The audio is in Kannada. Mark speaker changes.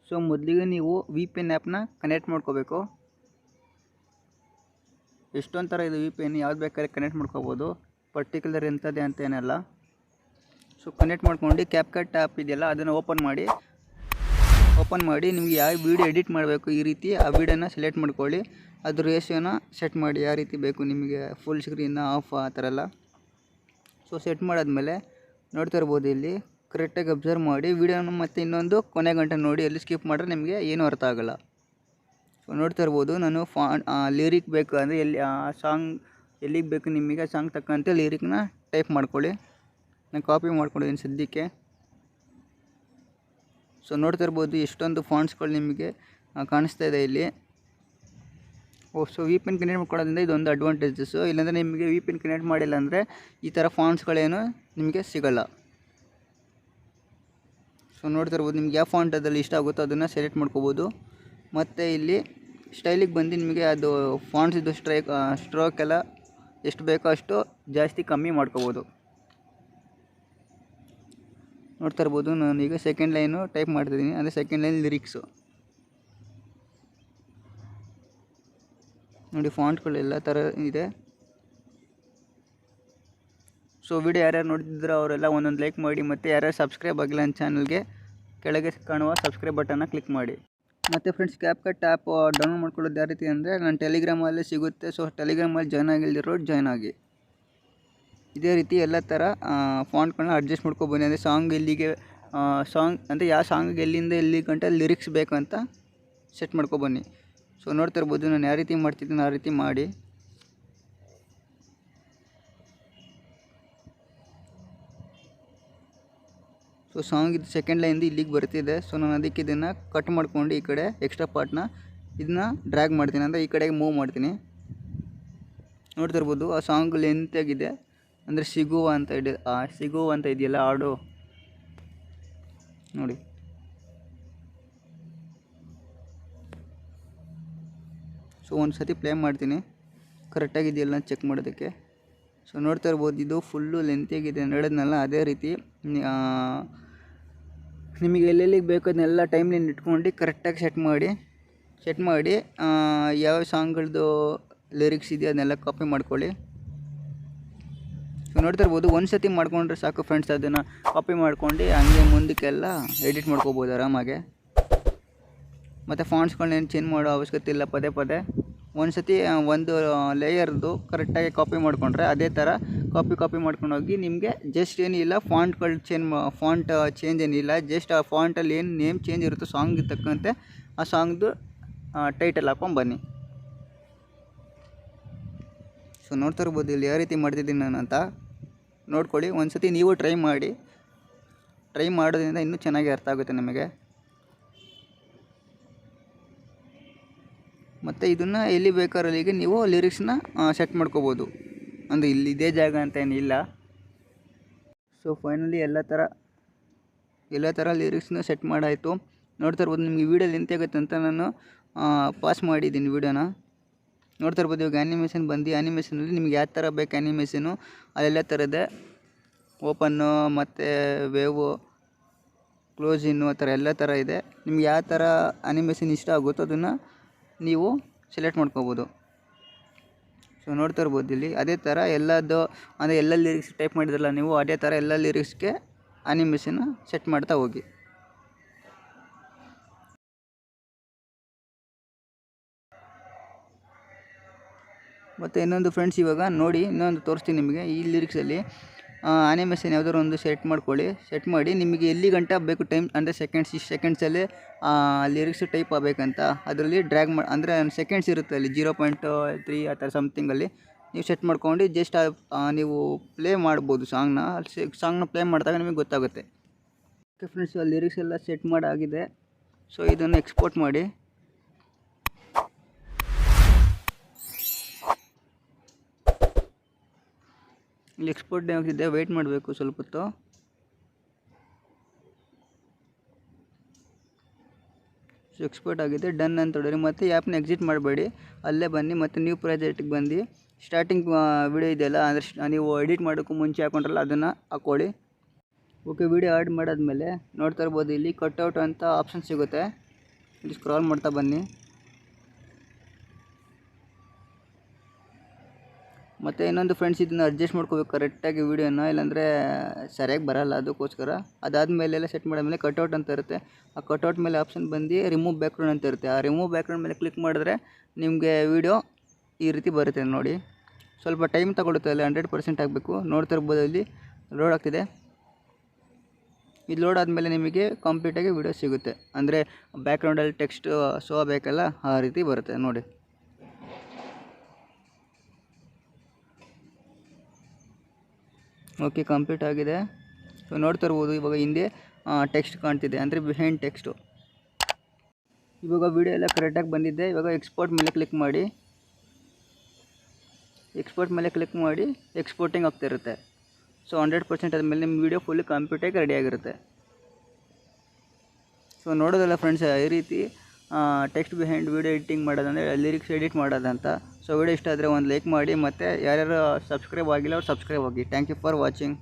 Speaker 1: ಸೊ ಮೊದಲಿಗೆ ನೀವು ವಿ ಪಿ ಎನ್ ಆ್ಯಪ್ನ ಕನೆಕ್ಟ್ ಮಾಡ್ಕೋಬೇಕು. ಎಷ್ಟೊಂದು ಥರ ಇದು ವಿ ಪಿ ಎನ್, ಯಾವ್ದು ಬೇಕಾದ್ರೆ ಕನೆಕ್ಟ್ ಮಾಡ್ಕೋಬೋದು, ಪರ್ಟಿಕ್ಯುಲರ್ ಎಂಥದ್ದೇ ಅಂತ ಏನಲ್ಲ. ಸೊ ಕನೆಕ್ಟ್ ಮಾಡ್ಕೊಂಡು ಕ್ಯಾಪ್ಕಟ್ ಆ್ಯಪ್ ಇದೆಯಲ್ಲ ಅದನ್ನು ಓಪನ್ ಮಾಡಿ ನಿಮಗೆ ಯಾವ ವೀಡಿಯೋ ಎಡಿಟ್ ಮಾಡಬೇಕು ಈ ರೀತಿ ಆ ವೀಡಿಯೋನ ಸೆಲೆಕ್ಟ್ ಮಾಡ್ಕೊಳ್ಳಿ. ಅದ್ರ ರೇಷಿಯೋನ ಸೆಟ್ ಮಾಡಿ ಯಾವ ರೀತಿ ಬೇಕು ನಿಮಗೆ, ಫುಲ್ ಸ್ಕ್ರೀನ್ ಆಫ್ ಆ ಥರ ಎಲ್ಲ. ಸೊ ಸೆಟ್ ಮಾಡಾದ್ಮೇಲೆ ನೋಡ್ತಾ ಇರ್ಬೋದು ಇಲ್ಲಿ ಕರೆಕ್ಟಾಗಿ ಅಬ್ಸರ್ವ್ ಮಾಡಿ ವೀಡಿಯೋನ ಮತ್ತೆ ಇನ್ನೊಂದು ಕೊನೆ ಗಂಟೆ ನೋಡಿ, ಎಲ್ಲಿ ಸ್ಕಿಪ್ ಮಾಡಿದ್ರೆ ನಿಮಗೆ ಏನೂ ಅರ್ಥ ಆಗೋಲ್ಲ. ಸೊ ನೋಡ್ತಾ ಇರ್ಬೋದು ನಾನು ಲಿರಿಕ್ ಬೇಕು ಅಂದರೆ ಎಲ್ಲಿ ಆ ಸಾಂಗ್ ಎಲ್ಲಿಗೆ ಬೇಕು ನಿಮಗೆ ಸಾಂಗ್ ತಕ್ಕಂತೆ ಲಿರಿಕ್ನ ಟೈಪ್ ಮಾಡ್ಕೊಳ್ಳಿ. ನಾನು ಕಾಪಿ ಮಾಡ್ಕೊಂಡಿದ್ದೀನಿ ಸದ್ಯಕ್ಕೆ. ಸೊ ನೋಡ್ತಾ ಇರ್ಬೋದು ಎಷ್ಟೊಂದು ಫಾಂಟ್ಸ್ಗಳು ನಿಮಗೆ ಕಾಣಿಸ್ತಾ ಇದೆ ಇಲ್ಲಿ. So V P N connect ಮಾಡ್ಕೊಳ್ಳೋದ್ರಿಂದ ಇದೊಂದು ಅಡ್ವಾಂಟೇಜಸ್ಸು. ಇಲ್ಲಾಂದರೆ ನಿಮಗೆ ವಿ ಪಿ ಎನ್ ಕನೆಕ್ಟ್ ಮಾಡಿಲ್ಲ ಅಂದರೆ ಈ ಥರ ಫಾಂಟ್ಸ್ಗಳೇನು ನಿಮಗೆ ಸಿಗೋಲ್ಲ. ಸೊ ನೋಡ್ತಾ ಇರ್ಬೋದು ನಿಮ್ಗೆ ಯಾವ ಫಾಂಟ್ ಅದಲ್ಲಿ ಇಷ್ಟ ಆಗುತ್ತೋ ಅದನ್ನು ಸೆಲೆಕ್ಟ್ ಮಾಡ್ಕೋಬೋದು. ಮತ್ತು ಇಲ್ಲಿ ಸ್ಟೈಲಿಗೆ ಬಂದು ನಿಮಗೆ ಅದು ಫಾಂಟ್ಸ್ ಇದು ಸ್ಟ್ರೋಕ್ ಎಲ್ಲ ಎಷ್ಟು ಬೇಕೋ ಅಷ್ಟು ಜಾಸ್ತಿ ಕಮ್ಮಿ ಮಾಡ್ಕೋಬೋದು. ನೋಡ್ತಾ ಇರ್ಬೋದು ನಾನೀಗ ಸೆಕೆಂಡ್ ಲೈನು ಟೈಪ್ ಮಾಡ್ತಿದ್ದೀನಿ, ಅಂದರೆ ಸೆಕೆಂಡ್ ಲೈನ್ ಲಿರಿಕ್ಸು ನೋಡಿ. ಫಾಂಟ್ಗಳೆಲ್ಲ ಥರ ಇದೆ. ಸೊ ವಿಡಿಯೋ ಯಾರ್ಯಾರು ನೋಡ್ತಿದ್ರು ಅವರೆಲ್ಲ ಒಂದೊಂದು ಲೈಕ್ ಮಾಡಿ, ಮತ್ತು ಯಾರ್ಯಾರು ಸಬ್ಸ್ಕ್ರೈಬ್ ಆಗಿಲ್ಲ ನನ್ನ ಚಾನಲ್ಗೆ ಕೆಳಗೆ ಕಾಣುವ ಸಬ್ಸ್ಕ್ರೈಬ್ ಬಟನ್ನ ಕ್ಲಿಕ್ ಮಾಡಿ. ಮತ್ತು ಫ್ರೆಂಡ್ಸ್ ಕ್ಯಾಪ್ಕಟ್ ಆ್ಯಪ್ ಡೌನ್ಲೋಡ್ ಮಾಡ್ಕೊಳ್ಳೋದು ಯಾವ ರೀತಿ ಅಂದರೆ ನನ್ನ ಟೆಲಿಗ್ರಾಮಲ್ಲೇ ಸಿಗುತ್ತೆ. ಸೊ ಟೆಲಿಗ್ರಾಮಲ್ಲಿ ಜಾಯ್ನ್ ಆಗಿಲ್ದಿರೋರು ಜಾಯ್ನ್ ಆಗಿ. ಇದೇ ರೀತಿ ಎಲ್ಲ ಥರ ಫಾಂಟ್ಗಳನ್ನ ಅಡ್ಜಸ್ಟ್ ಮಾಡ್ಕೊಬನ್ನಿ. ಅಂದರೆ ಸಾಂಗ್ ಎಲ್ಲಿಗೆ ಸಾಂಗ್ ಅಂದರೆ ಯಾವ ಸಾಂಗಿಗೆ ಎಲ್ಲಿಂದ ಎಲ್ಲಿ ಗಂಟೆ ಲಿರಿಕ್ಸ್ ಬೇಕು ಅಂತ ಸೆಟ್ ಮಾಡ್ಕೊಬನ್ನಿ. ಸೊ ನೋಡ್ತಾ ಇರ್ಬೋದು ನಾನು ಯಾವ ರೀತಿ ಮಾಡ್ತಿದ್ದೀನಿ ಆ ರೀತಿ ಮಾಡಿ. ಸೊ ಸಾಂಗ್ ಇದು ಸೆಕೆಂಡ್ ಲೈನ್ದು ಇಲ್ಲಿಗೆ ಬರ್ತಿದೆ. ಸೊ ನಾನು ಅದಕ್ಕೆ ಇದನ್ನು ಕಟ್ ಮಾಡ್ಕೊಂಡು ಈ ಕಡೆ ಎಕ್ಸ್ಟ್ರಾ ಪಾರ್ಟ್ನ ಇದನ್ನ ಡ್ರ್ಯಾಗ್ ಮಾಡ್ತೀನಿ, ಅಂದರೆ ಈ ಕಡೆಗೆ ಮೂವ್ ಮಾಡ್ತೀನಿ. ನೋಡ್ತಾ ಇರ್ಬೋದು ಆ ಸಾಂಗ್ ಲೆಂತಾಗಿದೆ, ಅಂದರೆ ಸಿಗುವ ಅಂತ ಇದೆಯಲ್ಲ ಹಾಡು ನೋಡಿ. ಸೊ ಒಂದು ಸತಿ ಪ್ಲೇ ಮಾಡ್ತೀನಿ ಕರೆಕ್ಟಾಗಿದೆಯಲ್ಲ ಚೆಕ್ ಮಾಡೋದಕ್ಕೆ. ಸೊ ನೋಡ್ತಾ ಇರ್ಬೋದು ಇದು ಫುಲ್ಲು ಲೆಂತಿಯಾಗಿದೆ ನಡೆದ್ನಲ್ಲ, ಅದೇ ರೀತಿ ನಿಮಗೆ ಎಲ್ಲೆಲ್ಲಿಗೆ ಬೇಕು ಅದನ್ನೆಲ್ಲ ಟೈಮ್ ಲೈನ್ ಇಟ್ಕೊಂಡು ಕರೆಕ್ಟಾಗಿ ಸೆಟ್ ಮಾಡಿ ಯಾವ ಸಾಂಗ್ಗಳದ್ದು ಲಿರಿಕ್ಸ್ ಇದೆಯೋ ಅದನ್ನೆಲ್ಲ ಕಾಪಿ ಮಾಡ್ಕೊಳ್ಳಿ. ಸೊ ನೋಡ್ತಾ ಇರ್ಬೋದು ಒಂದು ಸತಿ ಮಾಡ್ಕೊಂಡ್ರೆ ಸಾಕು ಫ್ರೆಂಡ್ಸ್, ಅದನ್ನು ಕಾಪಿ ಮಾಡ್ಕೊಂಡು ಹಂಗೆ ಮುಂದಕ್ಕೆಲ್ಲ ಎಡಿಟ್ ಮಾಡ್ಕೋಬೋದು ಆರಾಮಾಗೆ. ಮತ್ತು ಫಾಂಟ್ಸ್ಗಳನ್ನೇನು ಚೇಂಜ್ ಮಾಡೋ ಅವಶ್ಯಕತೆ ಇಲ್ಲ. ಪದೇ ಒಂದು ಸತಿ ಒಂದು ಲೇಯರ್ದು ಕರೆಕ್ಟಾಗಿ ಕಾಪಿ ಮಾಡಿಕೊಂಡ್ರೆ ಅದೇ ಥರ ಕಾಪಿ ಮಾಡ್ಕೊಂಡೋಗಿ ನಿಮಗೆ ಜಸ್ಟ್ ಏನಿಲ್ಲ ಫಾಂಟ್ ಚೇಂಜ್ ಏನಿಲ್ಲ, ಜಸ್ಟ್ ಆ ಫಾಂಟಲ್ಲಿ ಏನು ನೇಮ್ ಚೇಂಜ್ ಇರುತ್ತೋ ಸಾಂಗಿಗೆ ತಕ್ಕಂತೆ ಆ ಸಾಂಗ್ದು ಟೈಟಲ್ ಹಾಕ್ಕೊಂಡು ಬನ್ನಿ. ಸೊ ನೋಡ್ತಾ ಇರ್ಬೋದು ಇಲ್ಲಿ ಯಾವ ರೀತಿ ಮಾಡ್ತಿದ್ದೀನಿ ನಾನು ಅಂತ ನೋಡ್ಕೊಳ್ಳಿ. ಒಂದು ಸತಿ ನೀವು ಟ್ರೈ ಮಾಡೋದ್ರಿಂದ ಇನ್ನೂ ಚೆನ್ನಾಗಿ ಅರ್ಥ ಆಗುತ್ತೆ ನಿಮಗೆ. ಮತ್ತು ಇದನ್ನು ಎಲ್ಲಿ ಬೇಕಾದ್ರೆ ಅಲ್ಲಿಗೆ ನೀವು ಲಿರಿಕ್ಸ್ನ ಸೆಟ್ ಮಾಡ್ಕೋಬೋದು, ಅಂದರೆ ಇಲ್ಲಿ ಇದೇ ಜಾಗ ಅಂತ ಏನಿಲ್ಲ. ಸೊ ಫೈನಲಿ ಎಲ್ಲ ಥರ ಲಿರಿಕ್ಸ್ನ ಸೆಟ್ ಮಾಡಾಯಿತು. ನೋಡ್ತಾ ಇರ್ಬೋದು ನಿಮಗೆ ವೀಡಿಯೋ ಲೆಂತ್ ಆಗುತ್ತೆ ಅಂತ ನಾನು ಪಾಸ್ ಮಾಡಿದ್ದೀನಿ ವೀಡಿಯೋನ. ನೋಡ್ತಾ ಇರ್ಬೋದು ಇವಾಗ ಆ್ಯನಿಮೇಷನ್ ಆ್ಯನಿಮೇಷನಲ್ಲಿ ನಿಮ್ಗೆ ಯಾವ ಥರ ಬೇಕು ಆ್ಯನಿಮೇಷನು ಅಲ್ಲೆಲ್ಲ ಥರದೇ ಓಪನ್ನು ಮತ್ತು ವೇವು ಕ್ಲೋಸಿನ್ನು ಆ ಥರ ಎಲ್ಲ ಥರ ಇದೆ. ನಿಮ್ಗೆ ಯಾವ ಥರ ಆ್ಯನಿಮೇಷನ್ ಇಷ್ಟ ಆಗುತ್ತೋ ಅದನ್ನು ನೀವು ಸೆಲೆಕ್ಟ್ ಮಾಡ್ಕೋಬೋದು. ಸೊ ನೋಡ್ತಾ ಇರ್ಬೋದು ಇಲ್ಲಿ ಅದೇ ಥರ ಎಲ್ಲದು, ಅಂದರೆ ಎಲ್ಲ ಲಿರಿಕ್ಸ್ ಟೈಪ್ ಮಾಡಿದ್ರಲ್ಲ ನೀವು, ಅದೇ ಥರ ಎಲ್ಲ ಲಿರಿಕ್ಸ್ಗೆ ಆ್ಯನಿಮೇಷನ್ ಸೆಟ್ ಮಾಡ್ತಾ ಹೋಗಿ. ಮತ್ತು ಇನ್ನೊಂದು ಫ್ರೆಂಡ್ಸ್ ಇವಾಗ ನೋಡಿ ಇನ್ನೊಂದು ತೋರಿಸ್ತೀನಿ ನಿಮಗೆ. ಈ ಲಿರಿಕ್ಸಲ್ಲಿ ಆ್ಯನಿಮೇಷನ್ ಯಾವುದಾದ್ರು ಒಂದು ಸೆಟ್ ಮಾಡಿ ನಿಮಗೆ ಎಲ್ಲಿ ಗಂಟೆ ಬೇಕು ಟೈಮ್, ಅಂದರೆ ಸೆಕೆಂಡ್ಸಲ್ಲಿ ಲಿರಿಕ್ಸ್ ಟೈಪ್ ಆಗಬೇಕಂತ ಅದರಲ್ಲಿ ಡ್ರ್ಯಾಗ್ ಅಂದರೆ ಸೆಕೆಂಡ್ಸ್ ಇರುತ್ತೆ ಅಲ್ಲಿ 0.3 ಆ ಥರ ಸಮಥಿಂಗಲ್ಲಿ ನೀವು ಸೆಟ್ ಮಾಡ್ಕೊಂಡು ಜಸ್ಟ್ ನೀವು ಪ್ಲೇ ಮಾಡ್ಬೋದು ಸಾಂಗ್ನ ಪ್ಲೇ ಮಾಡಿದಾಗ ನಿಮಗೆ ಗೊತ್ತಾಗುತ್ತೆ. ಓಕೆ ಫ್ರೆಂಡ್ಸ್, ಲಿರಿಕ್ಸ್ ಎಲ್ಲ ಸೆಟ್ ಮಾಡಾಗಿದೆ. ಸೊ ಇದನ್ನು ಎಕ್ಸ್ಪೋರ್ಟ್ ಮಾಡಿ. ಇಲ್ಲಿ ಎಕ್ಸ್ಪೋರ್ಟ್ ಆಗಿದೆ, ವೆಯ್ಟ್ ಮಾಡಬೇಕು ಸ್ವಲ್ಪ ಹೊತ್ತು. ಸೊ ಎಕ್ಸ್ಪೋರ್ಟ್ ಆಗಿದೆ, ಡನ್ ಅಂತ ಹೊಡಿರಿ. ಮತ್ತು ಆ್ಯಪ್ನ ಎಕ್ಸಿಟ್ ಮಾಡಬೇಡಿ, ಅಲ್ಲೇ ಬನ್ನಿ ಮತ್ತು ನ್ಯೂ ಪ್ರಾಜೆಕ್ಟಿಗೆ ಬಂದು ಸ್ಟಾರ್ಟಿಂಗ್ ವಿಡಿಯೋ ಇದೆಯಲ್ಲ, ಅಂದರೆ ನೀವು ಎಡಿಟ್ ಮಾಡೋಕ್ಕೂ ಮುಂಚೆ ಹಾಕೊಂಡ್ರಲ್ಲ ಅದನ್ನು ಹಾಕ್ಕೊಳ್ಳಿ. ಓಕೆ, ವಿಡಿಯೋ ಆ್ಯಡ್ ಮಾಡಾದ್ಮೇಲೆ ನೋಡ್ತಾ ಇರ್ಬೋದು ಇಲ್ಲಿ ಕಟ್ಔಟ್ ಅಂತ ಆಪ್ಷನ್ ಸಿಗುತ್ತೆ. ಇಲ್ಲಿ ಸ್ಕ್ರಾಲ್ ಮಾಡ್ತಾ ಬನ್ನಿ. ಮತ್ತು ಇನ್ನೊಂದು ಫ್ರೆಂಡ್ಸ್, ಇದನ್ನು ಅಡ್ಜಸ್ಟ್ ಮಾಡ್ಕೋಬೇಕು ಕರೆಕ್ಟಾಗಿ ವೀಡಿಯೋನ, ಇಲ್ಲಾಂದರೆ ಸರಿಯಾಗಿ ಬರೋಲ್ಲ. ಅದಕ್ಕೋಸ್ಕರ ಅದಾದಮೇಲೆಲ್ಲ ಸೆಟ್ ಮಾಡಿದ್ಮೇಲೆ ಕಟ್ಔಟ್ ಅಂತ ಇರುತ್ತೆ. ಆ ಕಟ್ಔಟ್ ಮೇಲೆ ಆಪ್ಷನ್ ಬಂದು ರಿಮೂವ್ ಬ್ಯಾಕ್ಗ್ರೌಂಡ್ ಅಂತ ಇರುತ್ತೆ. ಆ ರಿಮೂವ್ ಬ್ಯಾಕ್ಗ್ರೌಂಡ್ ಮೇಲೆ ಕ್ಲಿಕ್ ಮಾಡಿದ್ರೆ ನಿಮಗೆ ವೀಡಿಯೋ ಈ ರೀತಿ ಬರುತ್ತೆ ನೋಡಿ. ಸ್ವಲ್ಪ ಟೈಮ್ ತಗೊಳುತ್ತೆ, ಅಲ್ಲಿ 100% ಆಗಬೇಕು. ನೋಡ್ತಾ ಇರ್ಬೋದು, ಅಲ್ಲಿ ಲೋಡ್ ಆಗ್ತಿದೆ. ಇದು ಲೋಡ್ ಆದಮೇಲೆ ನಿಮಗೆ ಕಂಪ್ಲೀಟಾಗಿ ವೀಡಿಯೋ ಸಿಗುತ್ತೆ. ಅಂದರೆ ಬ್ಯಾಕ್ಗ್ರೌಂಡಲ್ಲಿ ಟೆಕ್ಸ್ಟ್ ಶೋ ಆಗಬೇಕಲ್ಲ, ಆ ರೀತಿ ಬರುತ್ತೆ ನೋಡಿ. ಓಕೆ, ಕಂಪ್ಲೀಟ್ ಆಗಿದೆ. ಸೊ ನೋಡ್ತಾ ಇರ್ಬೋದು, ಇವಾಗ ಹಿಂದೆ ಟೆಕ್ಸ್ಟ್ ಕಾಣ್ತಿದೆ, ಅಂದರೆ ಬಿಹೈಂಡ್ ಟೆಕ್ಸ್ಟು. ಇವಾಗ ವೀಡಿಯೋ ಎಲ್ಲ ಕರೆಕ್ಟಾಗಿ ಬಂದಿದ್ದೆ. ಇವಾಗ ಎಕ್ಸ್ಪೋರ್ಟ್ ಮೇಲೆ ಕ್ಲಿಕ್ ಮಾಡಿ. ಎಕ್ಸ್ಪೋರ್ಟಿಂಗ್ ಆಗ್ತಿರುತ್ತೆ. ಸೊ 100% ಆದಮೇಲೆ ನಿಮ್ಮ ವೀಡಿಯೋ ಫುಲ್ ಕಂಪ್ಲೀಟಾಗಿ ರೆಡಿಯಾಗಿರುತ್ತೆ. ಸೊ ನೋಡೋದಲ್ಲ ಫ್ರೆಂಡ್ಸ್, ಈ ರೀತಿ ಟೆಕ್ಸ್ಟ್ ಬಿಹೈಂಡ್ ವೀಡಿಯೋ ಎಡಿಟಿಂಗ್ ಮಾಡೋದಂದರೆ ಲಿರಿಕ್ಸ್ ಎಡಿಟ್ ಮಾಡೋದಂತ. ಸೊ ವೀಡಿಯೋ ಇಷ್ಟ ಆದರೆ ಒಂದು ಲೈಕ್ ಮಾಡಿ, ಮತ್ತು ಯಾರ್ಯಾರು ಸಬ್ಸ್ಕ್ರೈಬ್ ಆಗಿಲ್ಲ ಅವ್ರು ಸಬ್ಸ್ಕ್ರೈಬ್ ಆಗಿ. Thank you for watching.